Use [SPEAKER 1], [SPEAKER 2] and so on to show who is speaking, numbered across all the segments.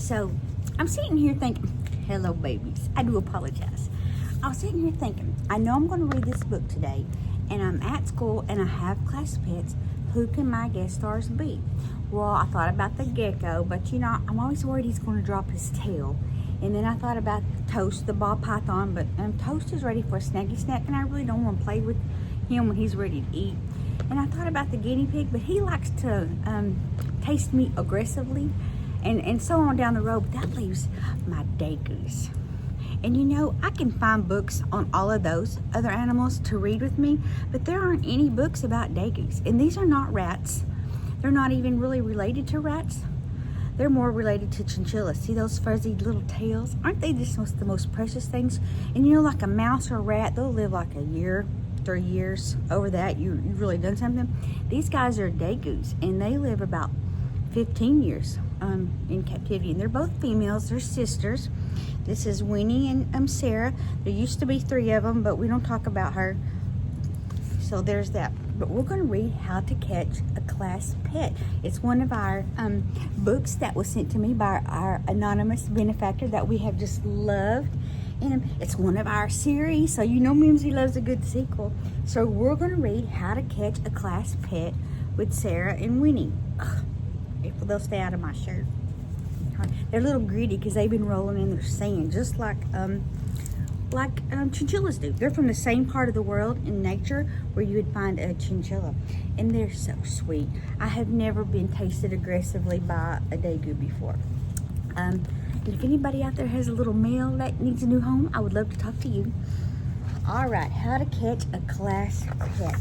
[SPEAKER 1] So I'm sitting here thinking, hello babies, I do apologize. I was sitting here thinking, I know I'm going to read this book today, and I'm at school and I have class pets. Who can my guest stars be? Well, I thought about the gecko, but you know, I'm always worried he's going to drop his tail. And then I thought about Toast, the ball python, but Toast is ready for a snacky snack, and I really don't want to play with him when he's ready to eat. And I thought about the guinea pig, but he likes to taste meat aggressively, and so on down the road. But that leaves my day goose. And you know, I can find books on all of those other animals to read with me, but there aren't any books about day goose. And these are not rats. They're not even really related to rats. They're more related to chinchillas. See those fuzzy little tails? Aren't they just the most precious things? And you know, like a mouse or a rat, they'll live like a year, 3 years. Over that, you've really done something. These guys are day goose, and they live about 15 years in captivity. And they're both females. They're sisters. This is Winnie and Sarah. There used to be 3 of them, but we don't talk about her. So there's that. But we're going to read How to Catch a Class Pet. It's one of our books that was sent to me by our anonymous benefactor that we have just loved. And it's one of our series, so you know Mimzie loves a good sequel. So we're going to read How to Catch a Class Pet with Sarah and Winnie. Ugh, if they'll stay out of my shirt. They're a little gritty because they've been rolling in their sand, just like chinchillas do. They're from the same part of the world in nature where you would find a chinchilla, and they're so sweet. I have never been tasted aggressively by a daegu before. If anybody out there has a little male that needs a new home, I would love to talk to you. All right, How to Catch a Class Pet.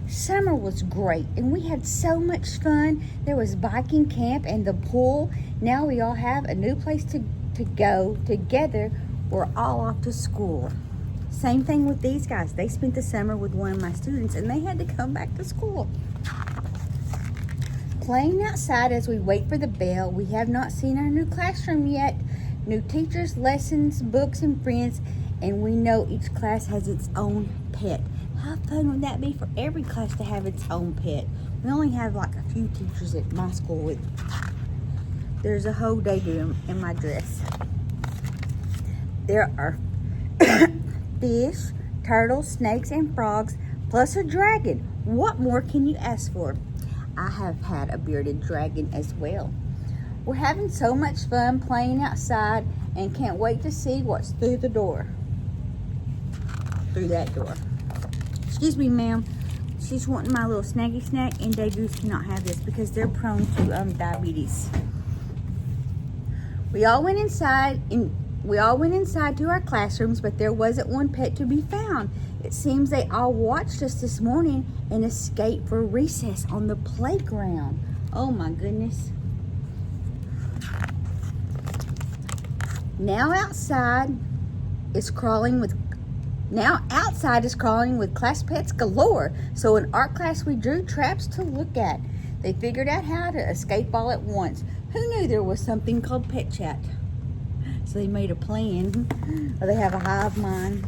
[SPEAKER 1] Summer was great, and we had so much fun. There was biking camp and the pool. Now we all have a new place to go together. We're all off to school. Same thing with these guys. They spent the summer with one of my students, and they had to come back to school. Playing outside as we wait for the bell. We have not seen our new classroom yet. New teachers, lessons, books, and friends, and we know each class has its own pet. How fun would that be for every class to have its own pet? We only have like a few teachers at my school. There's a whole day in my dress. There are fish, turtles, snakes, and frogs, plus a dragon. What more can you ask for? I have had a bearded dragon as well. We're having so much fun playing outside and can't wait to see what's through the door. Through that door. Excuse me, ma'am. She's wanting my little snaggy snack, and dagoos cannot have this because they're prone to diabetes. We all went inside to our classrooms, but there wasn't one pet to be found. It seems they all watched us this morning and escaped for recess on the playground. Oh my goodness. Now outside is crawling with class pets galore. So in art class we drew traps to look at. They figured out how to escape all at once. Who knew there was something called pet chat? So they made a plan. Or they have a hive mind.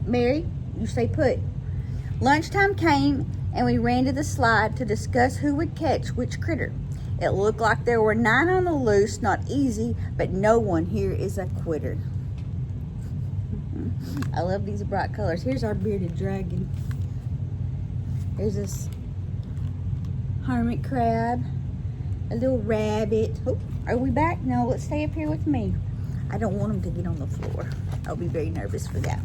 [SPEAKER 1] Mary, you stay put. Lunchtime came and we ran to the slide to discuss who would catch which critter. It looked like there were 9 on the loose, not easy, but no one here is a quitter. I love these bright colors. Here's our bearded dragon. There's this hermit crab, a little rabbit. Oh, are we back? No, let's stay up here with me. I don't want them to get on the floor. I'll be very nervous for that.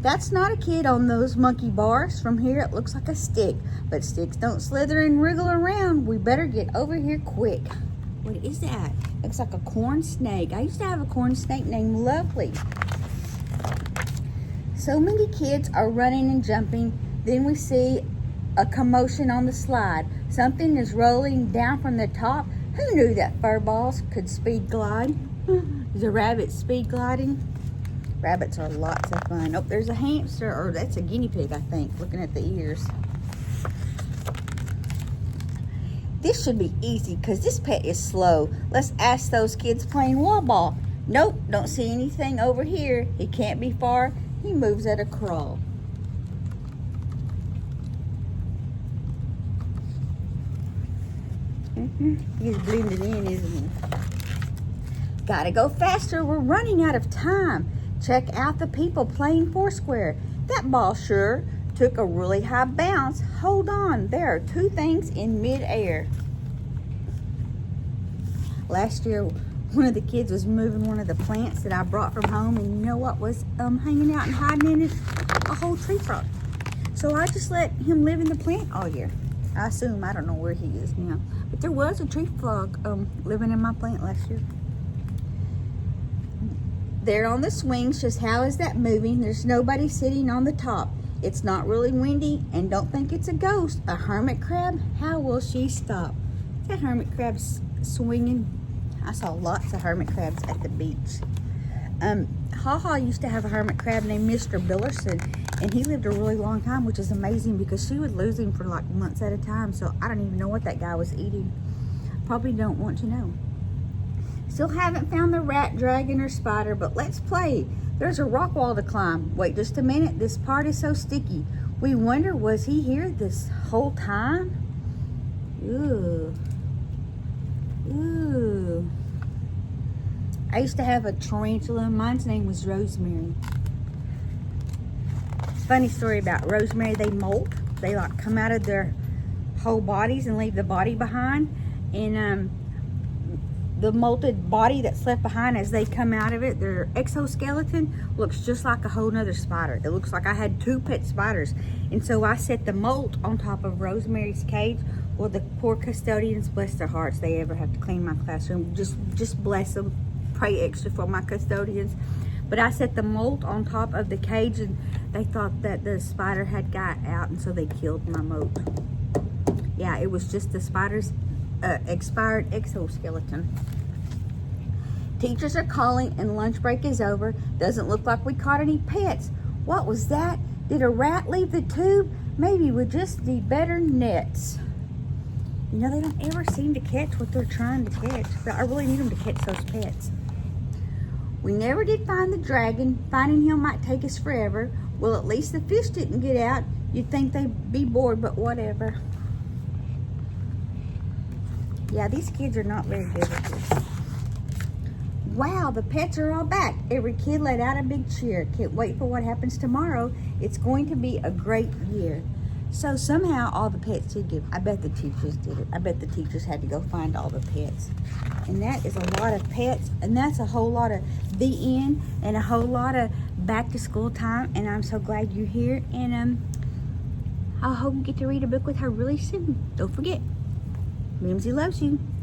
[SPEAKER 1] That's not a kid on those monkey bars. From here it looks like a stick, but sticks don't slither and wriggle around. We better get over here quick. What is that? Looks like a corn snake. I used to have a corn snake named Lovely. So many kids are running and jumping. Then we see a commotion on the slide. Something is rolling down from the top. Who knew that fur balls could speed glide? Is a rabbit speed gliding? Rabbits are lots of fun. Oh, there's a hamster, or that's a guinea pig, I think, looking at the ears. This should be easy because this pet is slow. Let's ask those kids playing wall ball. Nope, don't see anything over here. He can't be far. He moves at a crawl. He's blended in, isn't he? Gotta go faster. We're running out of time. Check out the people playing Foursquare. That ball sure took a really high bounce. Hold on. There are two things in midair. Last year, one of the kids was moving one of the plants that I brought from home, and you know what was hanging out and hiding in it? A whole tree frog. So I just let him live in the plant all year. I assume, I don't know where he is now, but there was a tree frog living in my plant last year. There on the swings, just how is that moving? There's nobody sitting on the top. It's not really windy, and don't think it's a ghost. A hermit crab? How will she stop? Is that hermit crab swinging? I saw lots of hermit crabs at the beach. Ha used to have a hermit crab named Mr. Billerson, and he lived a really long time, which is amazing because she would lose him for like months at a time. So I don't even know what that guy was eating. Probably don't want to know. Still haven't found the rat, dragon, or spider, but let's play. There's a rock wall to climb. Wait just a minute. This part is so sticky. We wonder, was he here this whole time? Ooh. Ooh. I used to have a tarantula. Mine's name was Rosemary. Funny story about Rosemary. They molt. They like come out of their whole bodies and leave the body behind. And the molted body that's left behind as they come out of it, their exoskeleton looks just like a whole nother spider. It looks like I had two pet spiders. And so I set the molt on top of Rosemary's cage. Well, the poor custodians, bless their hearts, they ever have to clean my classroom. Just bless them. Pray extra for my custodians. But I set the molt on top of the cage, and they thought that the spider had got out, and so they killed my molt. Yeah, it was just the spider's expired exoskeleton. Teachers are calling and lunch break is over. Doesn't look like we caught any pets. What was that? Did a rat leave the tube? Maybe we just need better nets. You know, they don't ever seem to catch what they're trying to catch, but I really need them to catch those pets. We never did find the dragon. Finding him might take us forever. Well, at least the fish didn't get out. You'd think they'd be bored, but whatever. Yeah, these kids are not very good at this. Wow, the pets are all back. Every kid let out a big cheer. Can't wait for what happens tomorrow. It's going to be a great year. So somehow all the pets did give. I bet the teachers did it. I bet the teachers had to go find all the pets. And that is a lot of pets. And that's a whole lot of the end and a whole lot of back to school time. And I'm so glad you're here. And I hope you get to read a book with her really soon. Don't forget, Mimzie loves you.